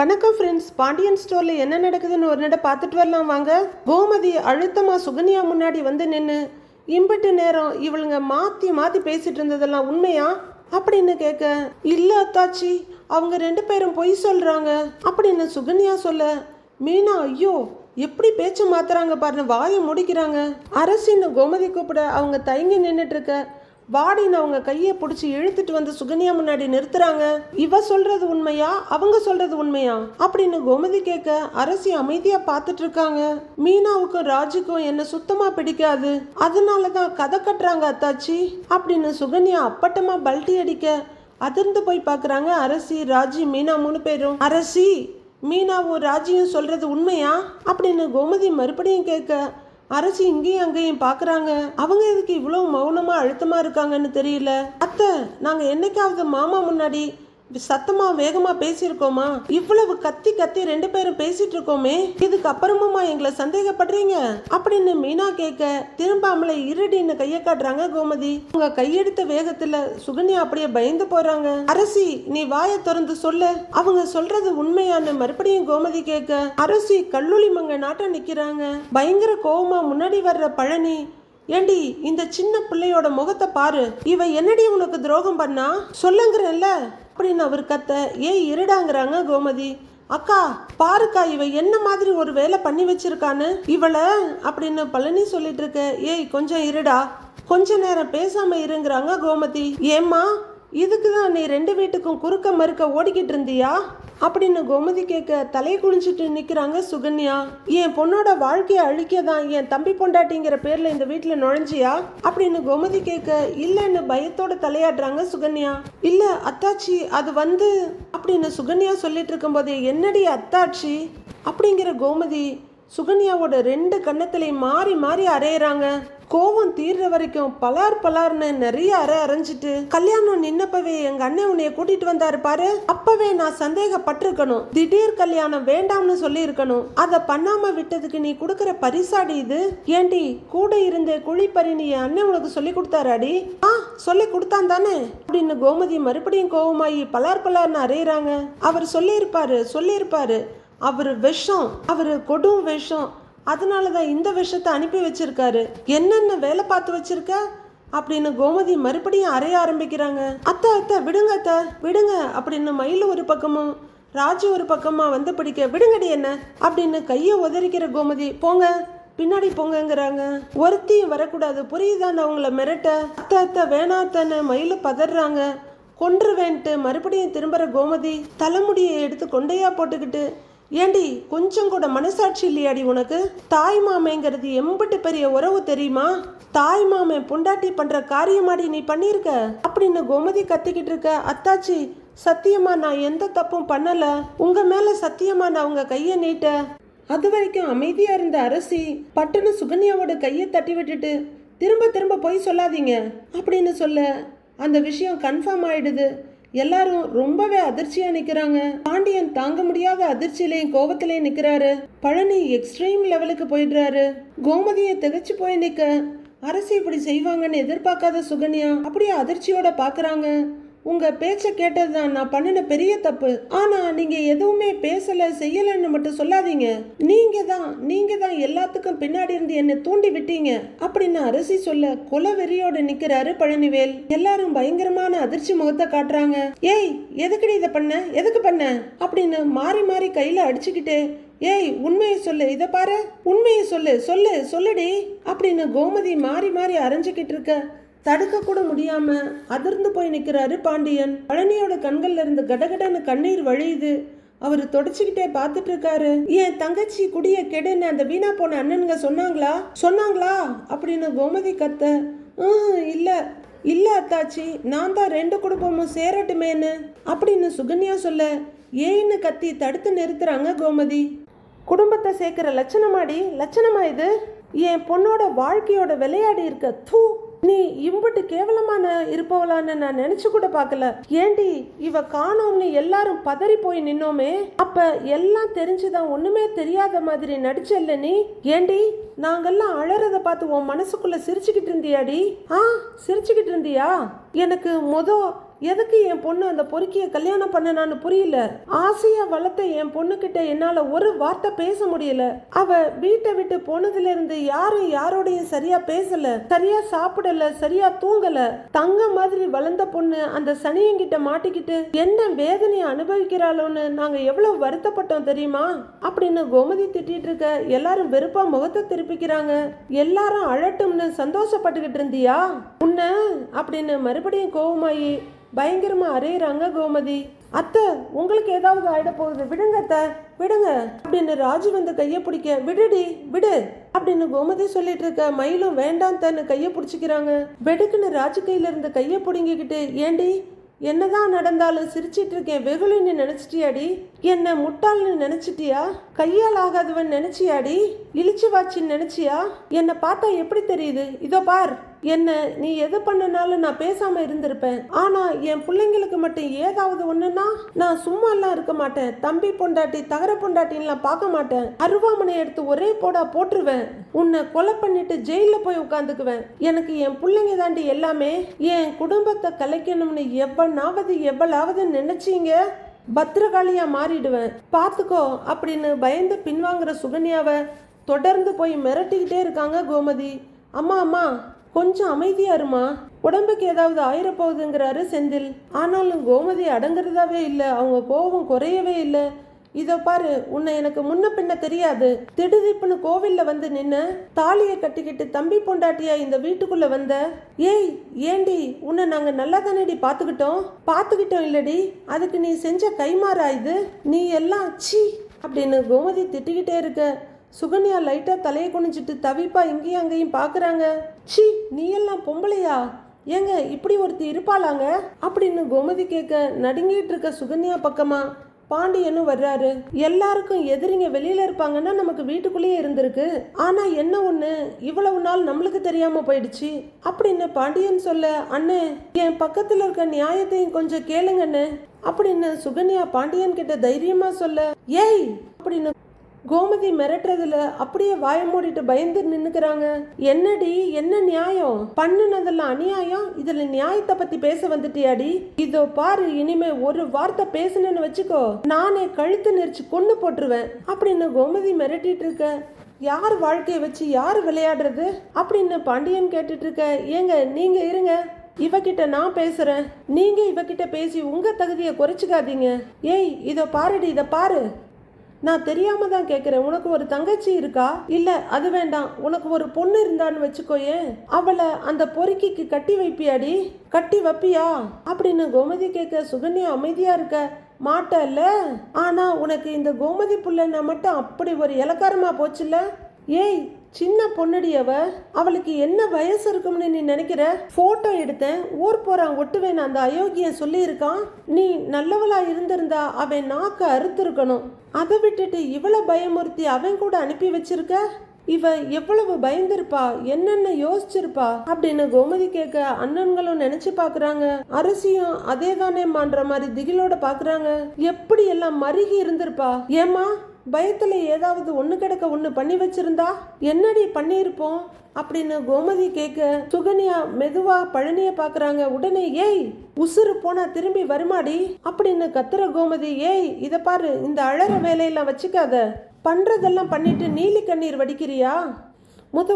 வணக்கம் ஃப்ரெண்ட்ஸ், பாண்டியன் ஸ்டோரில் என்ன நடக்குதுன்னு ஒரு நட பார்த்துட்டு வரலாம் வாங்க. கோமதி அழுத்தமாக சுகன்யா முன்னாடி வந்து நின்று இம்பிட்டு நேரம் இவளுங்க மாற்றி மாற்றி பேசிட்டு இருந்ததெல்லாம் உண்மையா அப்படின்னு கேட்க, இல்லை அத்தாச்சி, அவங்க 2 பேரும் பொய் சொல்கிறாங்க அப்படின்னு சுகன்யா சொல்ல, மீனா ஐயோ எப்படி பேச்சை மாத்துறாங்க பாருன்னு வாயை முடிக்கிறாங்க. அரசின்னு கோமதி கூப்பிட அவங்க தயங்கி நின்றுட்டு இருக்க, வாடின்னு அவங்க கையை பிடிச்சி இழுத்துட்டு வந்து சுகன்யா முன்னாடி நிறுத்துறாங்க. இவ சொல்றது உண்மையா அவங்க சொல்றது உண்மையா அப்படின்னு கோமதி கேட்க, அரசி அமைதியா பார்த்துட்டு இருக்காங்க. மீனாவுக்கும் ராஜுக்கும் என்ன சுத்தமா பிடிக்காது, அதனாலதான் கதை கட்டுறாங்க அத்தாச்சி அப்படின்னு சுகன்யா அப்பட்டமா பல்ட்டி அடிக்க அதிர்ந்து போய் பார்க்குறாங்க அரசி, ராஜி, மீனா 3 பேரும். அரசி, மீனாவும் ராஜியும் சொல்றது உண்மையா அப்படின்னு கோமதி மறுபடியும் கேட்க, அரசி இங்கேயும் அங்கேயும் பார்க்குறாங்க. அவங்க எதுக்கு இவ்வளோ மௌனமாக அழுத்தமாக இருக்காங்கன்னு தெரியல. அத்தை, நாங்கள் என்னைக்காவது மாமா முன்னாடி சத்தமாக வேகமாக பேசியிருக்கோமா? இவ்வளவு கத்தி கத்தி 2 பேரும் பேசிட்டு இருக்கோமே, இதுக்கு அப்புறமா எங்களை சந்தேகப்படுறீங்க அப்படின்னு மீனா கேட்க, திரும்பாமலே இருடின்னு கையை காட்டுறாங்க கோமதி. அவங்க கையெடுத்த வேகத்துல சுகன்யா அப்படியே பயந்து போறாங்க. அரசி, நீ வாயை திறந்து சொல்ல, அவங்க சொல்றது உண்மையான்னு மறுபடியும் கோமதி கேட்க, அரசி கல்லூலி மங்க நாட்டம் நிக்கிறாங்க. பயங்கர கோவமா முன்னாடி வர்ற பழனி, ஏண்டி இந்த சின்ன பிள்ளையோட முகத்தை பாரு, இவ என்னடி உனக்கு துரோகம் பண்ணா சொல்லுங்கிறல்ல அப்படின்னு அவர் கத்த, ஏய் இருடாங்கிறாங்க கோமதி. அக்கா பாருக்கா, இவ என்ன மாதிரி ஒரு வேலை பண்ணி வச்சிருக்கான்னு இவளை அப்படின்னு பழனி சொல்லிட்டு இருக்க, ஏய் கொஞ்சம் இருடா, கொஞ்ச நேரம் பேசாம இருங்கிறாங்க கோமதி. ஏம்மா, இதுக்குதான் நீ 2 வீட்டுக்கும் குறுக்க மறுக்க ஓடிக்கிட்டு இருந்தியா அப்படின்னு கோமதி கேட்க, தலையை குளிச்சுட்டு நிற்கிறாங்க சுகன்யா. என் பொண்ணோட வாழ்க்கையை அழிக்க தான் என் தம்பி பொண்டாட்டிங்கிற பேர்ல இந்த வீட்டில் நுழைஞ்சியா அப்படின்னு கோமதி கேட்க, இல்லைன்னு பயத்தோட தலையாடுறாங்க சுகன்யா. இல்லை அத்தாச்சி, அது வந்து அப்படின்னு சுகன்யா சொல்லிட்டு இருக்கும்போதே, என்னடி அத்தாச்சி அப்படிங்கிற கோமதி சுகன்யாவோட 2 கன்னத்திலையும் மாறி மாறி அரையிறாங்க. கோவம் தீர்ற வரைக்கும் பலார் பலார்னு நிறைய அரைஞ்சிட்டு, கல்யாணம் நின்னப்பவே எங்க அண்ணன் உன்னைய கூட்டிட்டு வந்தாரு பாரு, அப்பவே நான் சந்தேகப்பட்டிருக்கணும். திடீர் கல்யாணம் வேண்டாம்னு சொல்லி இருக்கணும். அதை பண்ணாம விட்டதுக்கு நீ கொடுக்கற பரிசாடி இது. ஏண்டி கூட இருந்த குழிப்பறி நீ அண்ணன் உனக்கு சொல்லி கொடுத்தாராடி? சொல்லி கொடுத்தான் தானே அப்படின்னு கோமதி மறுபடியும் கோவமாயி பலார் பலார்னு அரையிறாங்க. அவர் சொல்லியிருப்பாரு அவர் விஷம், அவர் கொடும் விஷம், அதனாலதான் இந்த விஷத்தை அனுப்பி வச்சிருக்காரு. என்னென்ன வேலை பார்த்து வச்சிருக்க அப்படின்னு கோமதி மறுபடியும் அறைய ஆரம்பிக்கிறாங்க. அத்தை விடுங்க, அத்தை விடுங்க அப்படின்னு மயில் ஒரு பக்கமும் ராஜு ஒரு பக்கமா வந்து பிடிக்க, விடுங்கடி என்ன அப்படின்னு கையை உதறிக்கிற கோமதி, போங்க பின்னாடி போங்கங்கிறாங்க. ஒருத்தியும் வரக்கூடாது, புரியுதான்னு அவங்கள மிரட்ட, அத்தை வேணாத்தன்னு மயில பதறாங்க. கொன்றுவேன்ட்டு மறுபடியும் திரும்புற கோமதி தலைமுடியை எடுத்து கொண்டையா போட்டுக்கிட்டு, ஏண்டி கொஞ்சம் கூட மனசாட்சி இல்லையாடி உனக்கு? தாய் மாமேங்கிறது எம்பிட்டு பெரிய உறவு தெரியுமா? தாய் மாமே பொண்டாட்டி பண்ற காரியமாடி நீ பண்ணிருக்க அப்படின்னு கோமதி கத்திக்கிட்டு இருக்க. அத்தாச்சி, சத்தியமா நான் எந்த தப்பும் பண்ணல, உங்க மேல சத்தியமா நான் உங்க கையை நீட்ட. அது வரைக்கும் அமைதியா இருந்த அரசி பட்டுன்னு சுகன்யாவோட கையை தட்டி விட்டுட்டு, திரும்ப திரும்ப போய் சொல்லாதீங்க அப்படின்னு சொல்ல அந்த விஷயம் கன்ஃபார்ம் ஆயிடுது. எல்லாரும் ரொம்பவே அதிர்ச்சியா நிக்கிறாங்க. பாண்டியன் தாங்க முடியாத அதிர்ச்சியிலையும் கோபத்திலையும் நிக்கிறாரு. பழனி எக்ஸ்ட்ரீம் லெவலுக்கு போயிடுறாரு. கோமதியை திகச்சு போய் நிக்க, அரசி இப்படி செய்வாங்கன்னு எதிர்பார்க்காத சுகன்யா அப்படியே அதிர்ச்சியோட பாக்குறாங்க. உங்க பேச்ச கேட்டதுதான் நான் பண்ணின பெரிய தப்பு. ஆனா நீங்க எதுவுமே பேசல செய்யலன்னு மட்டும் சொல்லாதீங்க. நீங்க தான் எல்லாத்துக்கும் பின்னாடி இருந்து என்ன தூண்டி விட்டீங்க அப்படின்னு அரசி சொல்ல, கொலவெறியோட நிக்கிறாரு பழனிவேல். எல்லாரும் பயங்கரமான அதிர்ச்சி முகத்தை காட்டுறாங்க. ஏய் எதுக்குடி இதை பண்ண, எதுக்கு பண்ண அப்படின்னு மாறி மாறி கையில அடிச்சுக்கிட்டு, ஏய் உண்மையை சொல்லு, இதை பாரு, உண்மையை சொல்லுடி அப்படின்னு கோமதி மாறி மாறி அரைஞ்சுக்கிட்டு இருக்க, தடுக்க கூட முடியாம அதிர்ந்து போய் நிற்கிறாரு பாண்டியன். பழனியோட கண்கள்ல இருந்து கடகடன்னு கண்ணீர் வழியுது. அவரு தொடச்சுக்கிட்டே பார்த்துட்டு இருக்காரு. என் தங்கச்சி குடிய கெடுன்னு அந்த வீணா போன அண்ணனுங்க சொன்னாங்களா அப்படின்னு கோமதி கத்த, இல்ல அத்தாச்சி, நான் தான் 2 குடும்பமும் சேரட்டுமேன்னு அப்படின்னு சுகன்யா சொல்ல, ஏன்னு கத்தி தடுத்து நிறுத்துறாங்க கோமதி. குடும்பத்தை சேர்க்கிற லட்சணமா இது? என் பொண்ணோட வாழ்க்கையோட விளையாடி இருக்க. தூ, நீ இம்புட்டு கேவலமான இருப்பவளான்னு நான் நினைச்சு கூட பார்க்கல. ஏண்டி இவ காணோம்னு எல்லாரும் பதறி போய் நின்னோமே, அப்ப எல்லாம் தெரிஞ்சுதான் ஒண்ணுமே தெரியாத மாதிரி நடிச்சல்ல நீ? ஏண்டி நாங்கெல்லாம் அழறத பார்த்து உன் மனசுக்குள்ள சிரிச்சுக்கிட்டு இருந்தியாடி? சிரிச்சுக்கிட்டு இருந்தியா? எனக்கு எதுக்கு என் பொண்ணு அந்த பொறுக்கிய கல்யாணம் பண்ணனான்னு புரியல. ஆசையா வளர்த்த என் பொண்ணுகிட்ட என்னால ஒரு வார்த்தை பேச முடியல. அவ வீட்டை விட்டு போனதுல இருந்து யாரும் யாரோடையும் சரியா பேசல, சரியா சாப்பிடல, சரியா தூங்கல. தங்க மாதிரி வளர்ந்த பொண்ணு அந்த சனியங்கிட்ட மாட்டிக்கிட்டு என்ன வேதனையை அனுபவிக்கிறாளோன்னு நாங்க எவ்வளவு வருத்தப்பட்டோம் தெரியுமா அப்படின்னு கோமதி திட்டிட்டு இருக்க எல்லாரும் வெறுப்பா முகத்தை திருப்பிக்கிறாங்க. எல்லாரும் அழட்டும்னு சந்தோஷப்பட்டுக்கிட்டு இருந்தியா உன்ன அப்படின்னு மறுபடியும் கோவமாயி பயங்கரமா அறையிறாங்க கோமதி. அத்தை, உங்களுக்கு ஏதாவது ஆயிட போகுது, விடுங்க அத்தை, விடுங்க அப்படின்னு ராஜு வந்து கையை பிடிக்க, விடுடி விடு அப்படின்னு கோமதி சொல்லிட்டு இருக்க மயிலும் வேண்டாம் தன்னு கையை பிடிச்சிக்கிறாங்க. வெடுக்குன்னு ராஜு கையில இருந்து கையை பிடுங்கிக்கிட்டு, ஏண்டி என்னதான் நடந்தாலும் சிரிச்சிட்டு இருக்கேன் வெகுளின்னு நினைச்சிட்டியாடி, என்ன முட்டாள்னு நினைச்சிட்டியா, கையால் ஆகாதவன் நினைச்சியாடி, இழிச்சு வாச்சின்னு நினைச்சியா, என்னை பார்த்தா எப்படி தெரியுது, இதோ பார், என்ன நீ எது பண்ணனாலும் நான் பேசாம இருந்திருப்பேன். ஆனா என் பிள்ளைங்களுக்கு மட்டும் ஏதாவது ஒண்ணுன்னா நான் சும்மா எல்லாம் இருக்க மாட்டேன். தம்பி பொண்டாட்டி தகர பொண்டாட்டின்லாம் பார்க்க மாட்டேன். அருவாமனை எடுத்து ஒரே போடா போட்டுருவேன். உன்னை கொலை பண்ணிட்டு ஜெயில போய் உட்காந்துக்குவேன். எனக்கு என் பிள்ளைங்க தாண்டி எல்லாமே. என் குடும்பத்தை கலைக்கணும்னு எவ்வளவு நினைச்சீங்க, பத்திரகாளியா மாறிடுவேன் பாத்துக்கோ அப்படின்னு பயந்து பின்வாங்குற சுகன்யாவை தொடர்ந்து போய் மிரட்டிக்கிட்டே இருக்காங்க கோமதி. அம்மா அம்மா கொஞ்சம் அமைதியா இருமா, உடம்புக்கு ஏதாவது ஆயிரப்போகுதுங்கிறாரு செந்தில். ஆனாலும் கோமதி அடங்குறதாவே இல்லை, அவங்க கோபம் குறையவே இல்லை. இதோ பாரு, உன்னை எனக்கு முன்ன பின்ன தெரியாது. திடுதிப்புன்னு கோவில்ல வந்து நின்ன, தாலியை கட்டிக்கிட்டு தம்பி பொண்டாட்டியா இந்த வீட்டுக்குள்ள வந்த. ஏய் ஏண்டி, உன்னை நாங்க நல்லா தானேடி பாத்துக்கிட்டோம் இல்லடி, அதுக்கு நீ செஞ்ச கைமாறா இது, நீ எல்லாம் சீ அப்படின்னு கோமதி திட்டிக்கிட்டே இருக்க. சுகன்யா லைட்டா தலையை குனிஞ்சிட்டு தவிப்பா இங்கேயும் அங்கேயும் பாக்குறாங்க. சி, நீ எல்லாம் பொம்பளையா, ஏங்க இப்படி ஒருத்தி இருப்பாளாங்க அப்படின்னு கோமதி கேட்க நடுங்கிட்டு இருக்க சுகன்யா பக்கமா பாண்டியனும் வர்றாரு. எல்லாருக்கும் எதிரிங்க வெளியில இருப்பாங்கன்னா நமக்கு வீட்டுக்குள்ளேயே இருந்திருக்கு. ஆனா என்ன ஒண்ணு, இவ்வளவு நாள் நம்மளுக்கு தெரியாம போயிடுச்சு அப்படின்னு பாண்டியன் சொல்ல, அண்ணே என் பக்கத்துல இருக்க நியாயத்தையும் கொஞ்சம் கேளுங்கண்ணே அப்படின்னு சுகன்யா பாண்டியன் கிட்ட தைரியமா சொல்ல, ஏய் அப்படின்னு கோமதி மிரட்டுறதுல அப்படியே வாய மூடிட்டு பயந்து நின்னுக்கிறாங்க. என்னடி, என்ன நியாயம், பண்ணுனதெல்லாம் அநியாயம், இதுல நியாயத்தை பத்தி பேச வந்துட்டியாடி, இதோ பாரு, இனிமே ஒரு வார்த்தை பேசுனேன்னு வச்சுக்கோ நானே கழுத்து நெரிச்சு கொண்டு போட்டுருவேன் அப்படின்னு கோமதி மிரட்டிட்டு இருக்க. யார் வாழ்க்கையை வச்சு யார் விளையாடுறது அப்படின்னு பாண்டியன் கேட்டுட்டு இருக்க. ஏங்க நீங்க இருங்க, இவகிட்ட நான் பேசுறேன், நீங்க இவகிட்ட பேசி உங்க தகுதியை குறைச்சிக்காதீங்க. ஏய் இதோ பாருடி, இதை பாரு, நான் தெரியாம தான் கேட்குறேன், உனக்கு ஒரு தங்கச்சி இருக்கா, இல்ல அது வேண்டாம், உனக்கு ஒரு பொண்ணு இருந்தான்னு வச்சுக்கோயே, அவளை அந்த பொறுக்கிக்கு கட்டி வைப்பியாடி, கட்டி வைப்பியா அப்படின்னு கோமதி கேட்க. சுகன்யா அமைதியா இருக்க. மாட்டல்ல, ஆனா உனக்கு இந்த கோமதி புள்ளன்னா மட்டும் அப்படி ஒரு இலக்காரமா போச்சுல்ல. ஏய் சின்ன பொண்ணுடி அவளுக்கு என்ன வயசு இருக்கும்னு நீ நினைக்கிற? போட்டோ எடுத்தேன், ஊர் போறான் ஒட்டுவேன் அந்த அயோக்கியன் சொல்லியிருக்கான். நீ நல்லவளா இருந்திருந்தா அவன் நாக்க அறுத்திருக்கணும். அதை விட்டுட்டு இவ்வளவு பயமுறுத்தி அவன் கூட அனுப்பி வச்சிருக்க. இவ எவ்வளவு பயந்திருப்பா, என்னென்ன யோசிச்சிருப்பா அப்படின்னு கோமதி கேட்க. அண்ணன்களும் நினைச்சு பாக்குறாங்க. அரசியும் அதே தானே மான்ற மாதிரி திகிலோட பாக்குறாங்க. எப்படி எல்லாம் மருகி இருந்திருப்பா. ஏமா பயத்துல ஏதாவது ஒண்ணு கிடக்க ஒண்ணு பண்ணி வச்சிருந்தா என்னடி பண்ணியிருப்போம் அப்படின்னு கோமதி கேட்க. சுகன்யா மெதுவா பழனிய பாக்குறாங்க. உடனே ஏய் உசுறு போனா திரும்பி வருமாடி அப்படின்னு கத்துற கோமதி. ஏய் இத பாரு, இந்த அழற வேலையெல்லாம் வச்சுக்காத, பண்றதெல்லாம் பண்ணிட்டு நீலி கண்ணீர் வடிக்கிறியா,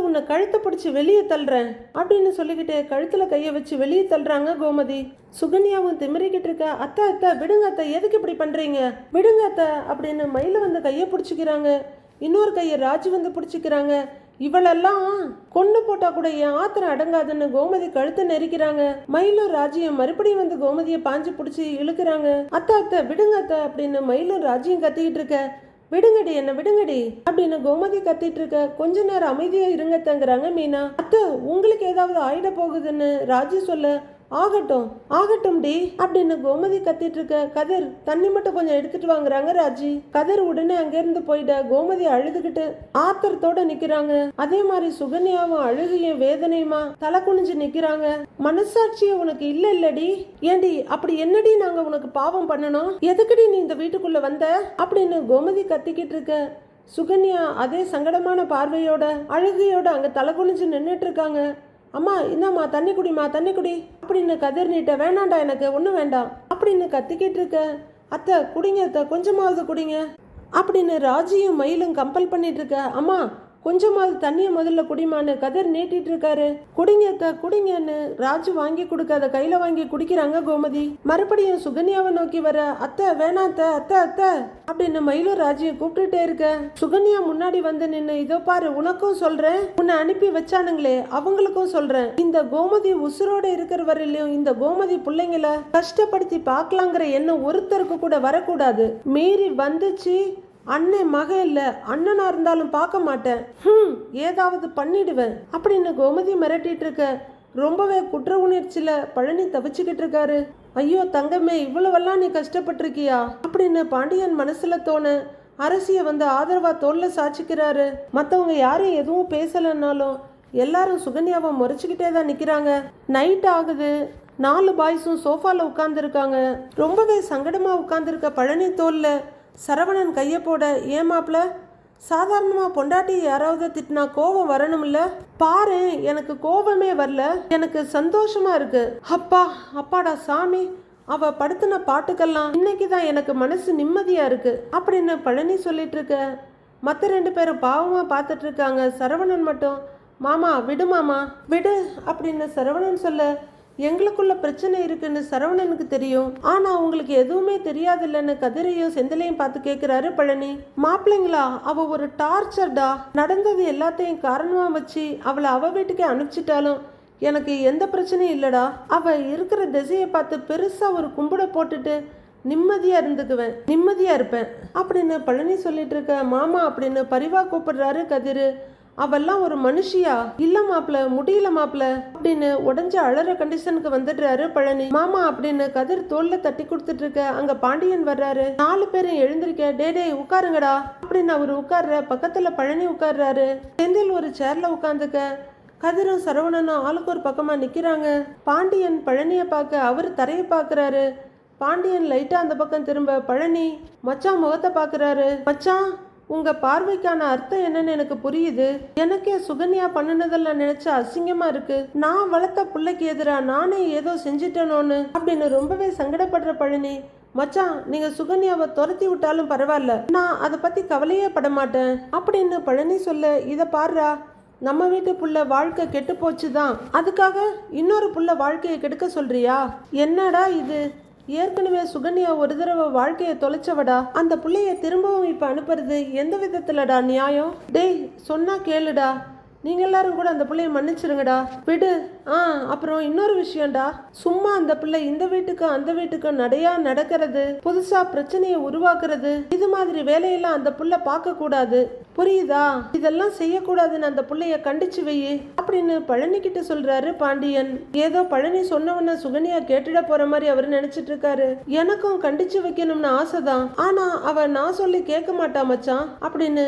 உன்னை கழுத்தை பிடிச்சி வெளியே தள்ளுறேன் அப்படின்னு சொல்லிக்கிட்டு கழுத்துல கையை வச்சு வெளியே தள்ளுறாங்க கோமதி. சுகன்யாவும் திமிரிக்கிட்டு இருக்க. அத்தை அத்தை விடுங்க அத்தை, எதுக்கு இப்படி பண்றீங்க, விடுங்க அத்தை அப்படின்னு மயில வந்து கையை பிடிச்சிக்கிறாங்க. இன்னொரு கையை ராஜு வந்து பிடிச்சிக்கிறாங்க. இவளெல்லாம் கொண்டு போட்டா கூட என் ஆத்திரம் அடங்காதுன்னு கோமதி கழுத்தை நெரிக்கிறாங்க. மயிலும் ராஜியும் மறுபடியும் வந்து கோமதியை பாஞ்சு பிடிச்சி இழுக்கிறாங்க. அத்தை அத்தை விடுங்க அத்தை அப்படின்னு மயிலும் ராஜியும் கத்திக்கிட்டு இருக்க. விடுங்கடி, என்ன விடுங்கடி அப்படின்னு கோமதி கத்திட்டு இருக்க. கொஞ்ச நேரம் அமைதியா இருங்க தங்குறாங்க மீனா. அத்தை உங்களுக்கு ஏதாவது ஆயிட போகுதுன்னு ராஜி சொல்ல. ஆகட்டும் ஆகட்டும் டி அப்படின்னு கோமதி கத்திட்டு இருக்க. கதிர் தண்ணி மட்டும் கொஞ்சம் எடுத்துட்டு வாங்குறாங்க ராஜி. கதிர் உடனே அங்கிருந்து போயிட. கோமதி அழுதுகிட்டு ஆத்திரத்தோட நிக்கிறாங்க. அதே மாதிரி சுகன்யாவும் அழுகையும் வேதனையுமா தலை குனிஞ்சு நிக்கிறாங்க. மனசாட்சிய உனக்கு இல்ல இல்லடி, ஏண்டி அப்படி என்னடி நாங்க உனக்கு பாவம் பண்ணணும், எதுக்குடி நீ இந்த வீட்டுக்குள்ள வந்த அப்படின்னு கோமதி கத்திக்கிட்டு இருக்க. சுகன்யா அதே சங்கடமான பார்வையோட அழுகையோட அங்க தலை குனிஞ்சு நின்றுட்டு இருக்காங்க. அம்மா இந்தாம்மா தண்ணி குடிமா தண்ணி குடி அப்படின்னு கதிர் நீட்ட. வேணாண்டா எனக்கு ஒன்றும் வேண்டாம் அப்படின்னு கத்திக்கிட்டு இருக்க. அத்தை குடிங்க அத்தை, கொஞ்சமாவது குடிங்க அப்படின்னு ராஜியும் மயிலும் கம்பல் பண்ணிட்டு இருக்க. அம்மா கொஞ்சமாவது தண்ணியை முதல்ல குடிமான்னு கதிர் நீட்டிட்டு இருக்காரு. குடிங்க அத்தை குடிங்கன்னு ராஜு வாங்கி கொடுக்காத கையில வாங்கி குடிக்கிறாங்க கோமதி. மறுபடியும் சுகன்யாவை நோக்கி வர. அத்தை வேணாம் அத்தை அத்தை அத்தை அப்படின்னு மயிலும் ராஜியும் கூப்பிட்டுட்டே இருக்க. சுகன்யா முன்னாடி வந்து நின்று, இதோ பாரு உனக்கும் சொல்றேன், உன்னை அனுப்பி வச்சானுங்களே அவங்களுக்கும் சொல்றேன், இந்த கோமதி உசுரோட இருக்கிற வரையிலும் இந்த கோமதி பிள்ளைங்களை கஷ்டப்படுத்தி பார்க்கலாங்கிற எண்ணம் ஒருத்தருக்கு கூட வரக்கூடாது. மீறி வந்துச்சு அண்ணன் மக இல்ல, அண்ணனா இருந்தாலும் பார்க்க மாட்டேன், ஏதாவது பண்ணிடுவேன் அப்படின்னு கோமதி மிரட்டிட்டு இருக்க. ரொம்பவே குற்ற உணர்ச்சியில பழனி தவிச்சுக்கிட்டு இருக்காரு. ஐயோ தங்கமே இவ்வளவெல்லாம் நீ கஷ்டப்பட்டிருக்கியா அப்படின்னு பாண்டியன் மனசுல தோண அரசிய வந்து ஆதரவா தோல்ல சாச்சிக்கிறாரு. மற்றவங்க யாரும் எதுவும் பேசலன்னாலும் எல்லாரும் சுகன்யாவை முறைச்சிக்கிட்டே தான் நிக்கிறாங்க. நைட் ஆகுது. 4 பாய்ஸும் சோஃபால உட்கார்ந்துருக்காங்க. ரொம்பவே சங்கடமா உட்கார்ந்துருக்க பழனி தோல்ல சரவணன் கையை போட, ஏமாப்ல சாதாரணமாக பொண்டாட்டி யாராவது திட்டினா கோபம் வரணும்ல, பாரு எனக்கு கோபமே வரல, எனக்கு சந்தோஷமா இருக்கு. அப்பா அப்பாடா சாமி, அவ படுத்தின பாட்டுக்கெல்லாம் இன்னைக்கு தான் எனக்கு மனசு நிம்மதியா இருக்கு அப்படின்னு பழனி சொல்லிட்டு இருக்க. மற்ற 2 பேரும் பாவமா பார்த்துட்டு இருக்காங்க. சரவணன் மட்டும், மாமா விடு மாமா விடு அப்படின்னு சரவணன் சொல்ல, எங்களுக்குள்ள பிரச்சனை இருக்குன்னு சரவணனுக்கு தெரியும், ஆனா உங்களுக்கு எதுவுமே தெரியாதில்லன்னு கதிரையும் செந்திலையும் பார்த்து கேட்கிறாரு பழனி. மாப்பிள்ளைங்களா அவ ஒரு டார்ச்சர்டா, நடந்தது எல்லாத்தையும் காரணமா வச்சு அவளை அவ வீட்டுக்கே அனுப்பிச்சிட்டாலும் எனக்கு எந்த பிரச்சனையும் இல்லடா. அவ இருக்கிற திசையை பார்த்து பெருசா ஒரு கும்பிட போட்டுட்டு நிம்மதியா இருப்பேன் அப்படின்னு பழனி சொல்லிட்டு இருக்க. மாமா அப்படின்னு பரிவா கூப்பிடுறாரு கதிரு. அவெல்லாம் ஒரு மனுஷியா? இல்ல மாப்பிள, முடியல மாப்பிள அப்படின்னு உடஞ்ச அழற கண்டிஷனுக்கு வந்துடுறாரு பழனி. மாமா அப்படின்னு கதிர் தோல்ல தட்டி கொடுத்துட்டு இருக்க. அங்க பாண்டியன் வர்றாரு. 4 பேரும் எழுந்திருக்க. டே உட்காருங்கடா அப்படின்னு அவரு உட்கார்ற. பக்கத்துல பழனி உட்கார்றாரு. செந்தில் ஒரு சேர்ல உட்காந்துக்க. கதிரும் சரவணனும் ஆளுக்கு ஒரு பக்கமா நிக்கிறாங்க. பாண்டியன் பழனிய பார்க்க அவரு தரையை பாக்குறாரு. பாண்டியன் லைட்டா அந்த பக்கம் திரும்ப பழனி மச்சான் முகத்தை பாக்குறாரு. மச்சான் உங்க பார்வைக்கான அர்த்தம் என்னன்னு எனக்கு புரியுது. எனக்கே சுகன்யா பண்ணினதெல்லாம் நினைச்சா அசிங்கமா இருக்கு. நான் வளர்த்த பிள்ளைக்கு எதிரா நானே ஏதோ செஞ்சிட்டனோன்னு அப்படின்னு ரொம்பவே சங்கடப்படுற பழனி, மச்சான் நீங்க சுகன்யாவை துரத்தி விட்டாலும் பரவாயில்ல, நான் அதை பத்தி கவலையே பட மாட்டேன் அப்படின்னு பழனி சொல்ல, இதை பாருடா, நம்ம வீட்டு புள்ள வாழ்க்கை கெட்டு போச்சுதான், அதுக்காக இன்னொரு புள்ள வாழ்க்கையை கெடுக்க சொல்றியா? என்னடா இது? ஏற்கனவே சுகன்யா ஒரு தடவை வாழ்க்கையை தொலைச்சவடா. அந்த பிள்ளைய திரும்பவும் இப்ப அனுப்புறது எந்த விதத்துலடா நியாயம்? டேய் சொன்னா கேளுடா, நீங்க எல்லாரும் கூட அந்த பிள்ளைய மன்னிச்சிருங்கடா, விடு. அப்புறம் இன்னொரு விஷயம்டா, சும்மா அந்த பிள்ளை இந்த வீட்டுக்கும் அந்த வீட்டுக்கும் நடையா நடக்கிறது, புதுசா பிரச்சனையை உருவாக்குறது, இது மாதிரி வேலையெல்லாம் அந்த புள்ள பார்க்க கூடாது, புரியுதா? இதெல்லாம் செய்யக்கூடாதுன்னு அந்த பிள்ளைய கண்டிச்சு வை அப்படின்னு பழனி கிட்ட சொல்றாரு பாண்டியன். ஏதோ பழனி சொன்னவன சுகன்யா கேட்டுட போற மாதிரி அவர் நினைச்சிட்டு இருக்காரு. எனக்கும் கண்டிச்சு வைக்கணும்னு ஆசைதான், ஆனா அவ நான் சொல்லி கேட்க மாட்டா மச்சான் அப்படின்னு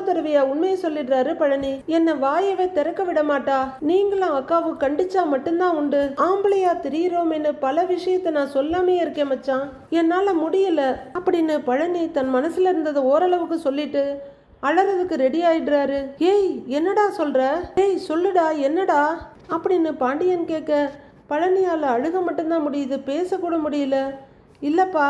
தடவையா உண்மையை சொல்லிடுறாரு பழனி. என்ன வாயவே திறக்க விட மாட்டா. நீங்களும் அக்காவும் கண்டிச்சா மட்டும்தான் உண்டு. ஆம்பளையா திரியிறோம்னு பல விஷயத்த நான் சொல்லாமே இருக்கேன் மச்சான், என்னால முடியல அப்படின்னு பழனி தன் மனசுல இருந்ததை ஓரளவுக்கு சொல்லிட்டு அழறதுக்கு ரெடி ஆயிடுறாரு. ஏய் என்னடா சொல்ற? ஏய் சொல்லுடா என்னடா அப்படின்னு பாண்டியன் கேட்க, பழனியால அழுக மட்டும்தான் முடியுது, பேசக்கூட முடியல. இல்லப்பா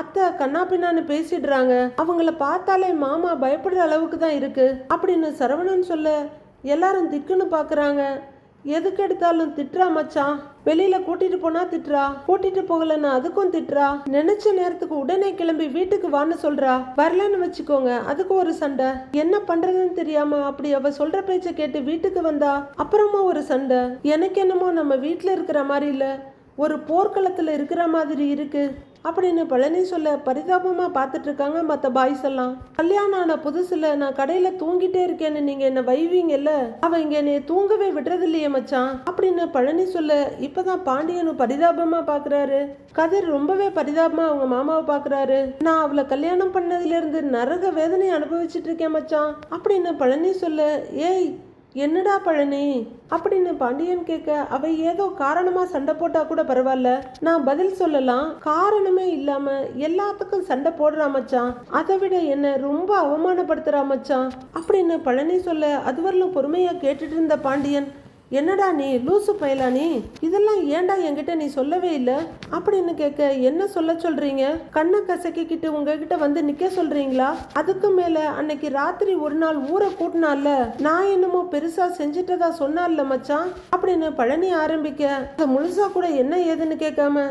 அத்தை கண்ணா பின்னான்னு பேசிடுறாங்க, அவங்கள பார்த்தாலே மாமா பயப்படுற அளவுக்கு தான் இருக்கு அப்படின்னு சரவணன் சொல்ல, எல்லாரும் திக்குன்னு பாக்குறாங்க. எதுக்கு எடுத்தாலும் திட்டுறா மச்சான். வெளியில கூட்டிட்டு போனா திட்டுறா, கூட்டிட்டு போகலன்னா அதுக்கும் திட்டுறா, நினைச்ச நேரத்துக்கு உடனே கிளம்பி வீட்டுக்கு வான்னு சொல்றா, வரலன்னு வச்சுக்கோங்க அதுக்கு ஒரு சண்டை. என்ன பண்றதுன்னு தெரியாம அப்படி அவ சொல்ற பேச்ச கேட்டு வீட்டுக்கு வந்தா அப்புறமா ஒரு சண்டை. எனக்கு என்னமோ நம்ம வீட்டுல இருக்கிற மாதிரி இல்ல, ஒரு போர்க்களத்துல இருக்கிற மாதிரி இருக்கு அப்படின்னு பழனி சொல்ல பரிதாபமா பார்த்துட்டு இருக்காங்க மற்ற பாய்ஸ் எல்லாம். கல்யாணம் ஆன புதுசுல நான் கடையில தூங்கிட்டே இருக்கேன்னு நீங்க என்ன வைவீங்கல்ல, அவ இங்க என்னைய தூங்கவே விடுறது இல்லையே மச்சான் அப்படின்னு பழனி சொல்ல, இப்பதான் பாண்டியனும் பரிதாபமா பாக்குறாரு. கதிர் ரொம்பவே பரிதாபமா அவங்க மாமாவை பாக்குறாரு. நான் அவளை கல்யாணம் பண்ணதுல இருந்து நரக வேதனையை அனுபவிச்சுட்டு இருக்கேன் மச்சான் அப்படின்னு பழனி சொல்ல, ஏய் என்னடா பழனி அப்படின்னு பாண்டியன் கேட்க, அவ ஏதோ காரணமா சண்டை போட்டா கூட பரவாயில்ல, நான் பதில் சொல்லலாம், காரணமே இல்லாம எல்லாத்துக்கும் சண்டை போடுறா மச்சான், அதை விட என்ன ரொம்ப அவமானப்படுத்துறா மச்சான் அப்படின்னு பழனி சொல்ல, அதுவரையிலும் பொறுமையா கேட்டுட்டு இருந்த பாண்டியன், என்னடா நீ லூசு பயலா நீ, இதெல்லாம் ஏன்டா என்கிட்ட நீ சொல்லவே இல்லை அப்படின்னு கேட்க, என்ன சொல்ல சொல்றீங்க? கண்ணை கசக்கிக்கிட்டு உங்ககிட்ட வந்து நிக்க சொல்றீங்களா? அதுக்கு மேல அன்னைக்கு ராத்திரி ஒரு நாள் ஊரை கூட்டினால, நான் என்னமோ பெருசா செஞ்சுட்டதா சொன்னால மச்சான் அப்படின்னு பழனி ஆரம்பிக்க, அதை முழுசா கூட என்ன ஏதுன்னு கேட்காம,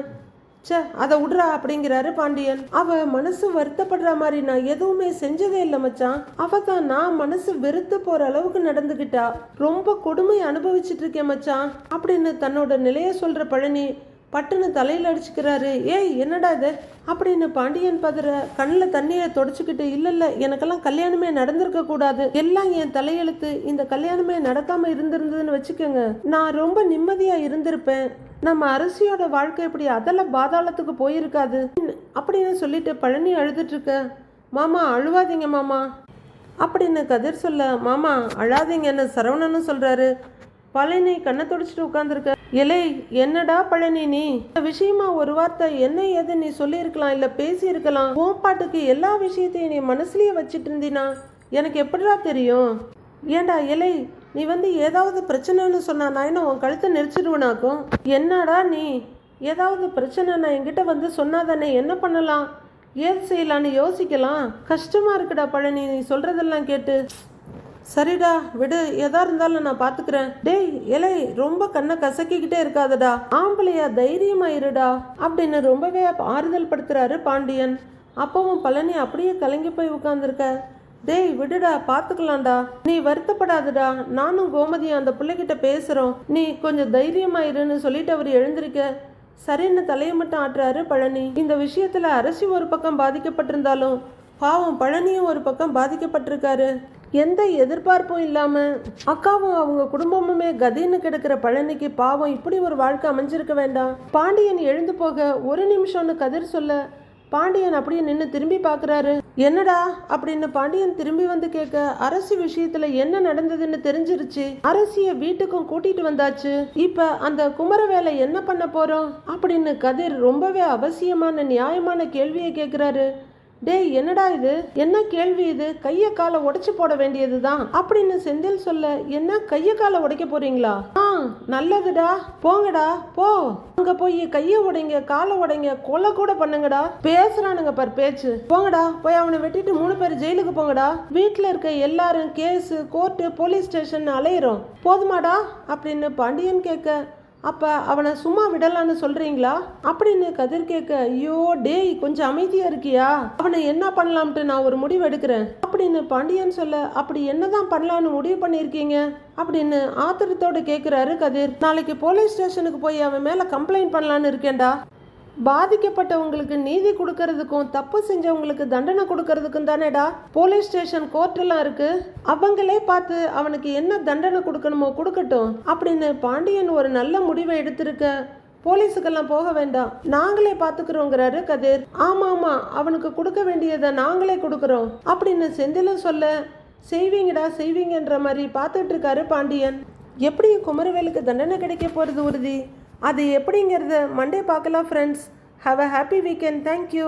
சே அதை விடுறா அப்படிங்கிறாரு பாண்டியன். அவ மனசு வருத்தப்படுற மாதிரி நான் எதுவுமே செஞ்சதே இல்லை மச்சான். அவ தான் நான் மனசு வெறுத்து போற அளவுக்கு நடந்துகிட்டா. ரொம்ப கொடுமை அனுபவிச்சுட்டு இருக்கேன் மச்சான் அப்படின்னு தன்னோட நிலைய சொல்ற பழனி பட்டுன்னு தலையில் அடிச்சுக்கிறாரு. ஏய் என்னடா இது அப்படின்னு பாண்டியன் பதற கண்ணில் தண்ணியை தொடச்சிக்கிட்டு, இல்ல எனக்கெல்லாம் கல்யாணமே நடந்திருக்க கூடாது, எல்லாம் என் தலையெழுத்து, இந்த கல்யாணமே நடக்காம இருந்திருந்ததுன்னு வச்சுக்கோங்க, நான் ரொம்ப நிம்மதியா இருந்திருப்பேன், நம்ம அரசியோட வாழ்க்கை இப்படி அதல பாதாளத்துக்கு போயிருக்காது அப்படின்னு சொல்லிட்டு பழனி அழுதுட்டு இருக்க, மாமா அழுவாதீங்க மாமா அப்படின்னு கதிர் சொல்ல, மாமா அழாதீங்கன்னு சரவணன்னு சொல்றாரு. பழனி கண்ணை தொடச்சிட்டு உட்காந்துருக்க. இலை என்னடா பழனி நீ இந்த விஷயமா ஒரு வார்த்தை என்ன ஏது நீ சொல்லியிருக்கலாம், இல்லை பேசியிருக்கலாம். உன் பாட்டுக்கு எல்லா விஷயத்தையும் நீ மனசுலயே வச்சுட்டு இருந்தீனா எனக்கு எப்படிடா தெரியும்? ஏண்டா இலை நீ வந்து ஏதாவது பிரச்சனைன்னு சொன்னா நான் என்ன உன் கழுத்தை நெரிச்சிடுவேனாக்கும்? என்னடா நீ ஏதாவது பிரச்சனை நான் என்கிட்ட வந்து சொன்னாதானே என்ன பண்ணலாம் ஏது செய்யலான்னு யோசிக்கலாம். கஷ்டமா இருக்குடா பழனி நீ சொல்றதெல்லாம் கேட்டு. சரிடா விடு, எதா இருந்தாலும் நான் பாத்துக்கிறேன். டேய் இலை ரொம்ப கண்ணை கசக்கிக்கிட்டே இருக்காதடா, ஆம்பளையா தைரியமா இருடா அப்படின்னு ரொம்பவே ஆறுதல் படுத்துறாரு பாண்டியன். அப்பவும் பழனி அப்படியே கலங்கி போய் உட்கார்ந்துருக்க. டேய் விடுடா பாத்துக்கலாம்டா, நீ வருத்தப்படாதடா, நானும் கோமதியும் அந்த பிள்ளைகிட்ட பேசுறோம், நீ கொஞ்சம் தைரியமா இருன்னு சொல்லிட்டு அவர் எழுந்திருக்க. சரின்னு தலையை மட்டும் ஆட்டுறாரு பழனி. இந்த விஷயத்துல அரசி ஒரு பக்கம் பாதிக்கப்பட்டிருந்தாலும் பாவம் பழனியும் ஒரு பக்கம் பாதிக்கப்பட்டிருக்காரு. எந்த எதிர்பார்ப்பும் இல்லாம அக்காவும் அவங்க குடும்பமுமே கதின்னு கிடக்கிற பழனிக்கு பாவம் இப்படி ஒரு வாழ்க்கை அமைஞ்சிருக்க வேண்டாம். பாண்டியன் எழுந்து போக ஒரு நிமிஷம்னு கதிர் சொல்ல, பாண்டியன் அப்படியே நின்று திரும்பி பார்க்குறாரு. என்னடா அப்படின்னு பாண்டியன் திரும்பி வந்து கேட்க, அரசி விஷயத்துல என்ன நடந்ததுன்னு தெரிஞ்சிருச்சு, அரசிய வீட்டுக்கும் கூட்டிட்டு வந்தாச்சு, இப்ப அந்த குமரவேலை என்ன பண்ண போறோம் அப்படின்னு கதிர் ரொம்பவே அவசியமான நியாயமான கேள்வியை கேட்கிறாரு. டேய் என்னடா இது, என்ன கேள்வி இது, கைய காலை உடைச்சு போட வேண்டியதுதான் அப்படின்னு செந்தில் சொல்ல, என்ன கைய காலை உடைக்க போறீங்களா? நல்லதுடா போங்கடா போ, அங்க போய் கைய உடைங்க காலை உடைங்க கொலை கூட பண்ணுங்கடா, பேசுறானுங்க பார் பேச்சு, போங்கடா போய் அவனை வெட்டிட்டு 3 பேர் ஜெயிலுக்கு போங்கடா, வீட்டுல இருக்க எல்லாரும் கேஸு கோர்ட்டு போலீஸ் ஸ்டேஷன் அலையிறோம், போதுமாடா அப்படின்னு பாண்டியன் கேட்க, அப்ப அவனை சும்மா விடலான்னு சொல்றீங்களா அப்படின்னு கதிர் கேட்க, ஐயோ டேய் கொஞ்சம் அமைதியா இருக்கியா, அவனை என்ன பண்ணலாம்ட்டு நான் ஒரு முடிவு எடுக்கிறேன் அப்படின்னு பாண்டியன் சொல்ல, அப்படி என்னதான் பண்ணலான்னு முடிவு பண்ணியிருக்கீங்க அப்படின்னு ஆத்திரத்தோடு கேட்கிறாரு கதிர். நாளைக்கு போலீஸ் ஸ்டேஷனுக்கு போய் அவன் மேல கம்ப்ளைண்ட் பண்ணலான்னு இருக்கேன்டா. பாதிக்கப்பட்டவங்களுக்கு நீதி கொடுக்கறதுக்கும் தப்பு செஞ்சவங்களுக்கு தண்டனை கொடுக்கறதுக்கும் தானேடா போலீஸ் ஸ்டேஷன் கோர்ட்டெல்லாம் இருக்கு, அவங்களே பார்த்து அவனுக்கு என்ன தண்டனை கொடுக்கணுமோ கொடுக்கட்டும் அப்படின்னு பாண்டியன் ஒரு நல்ல முடிவை எடுத்திருக்க, போலீஸுக்கெல்லாம் போக வேண்டாம் நாங்களே பார்த்துக்கிறோங்கிறாரு கதிர். ஆமா அவனுக்கு கொடுக்க வேண்டியதை நாங்களே கொடுக்குறோம் அப்படின்னு செந்திலும் சொல்ல, செய்வீங்கடா செய்வீங்கன்ற மாதிரி பார்த்துட்டு இருக்காரு பாண்டியன். எப்படி குமரவேலுக்கு தண்டனை கிடைக்க போறது உறுதி, அது எப்படிங்கிறத மண்டே பார்க்கலாம் friends. Have a happy weekend. Thank you.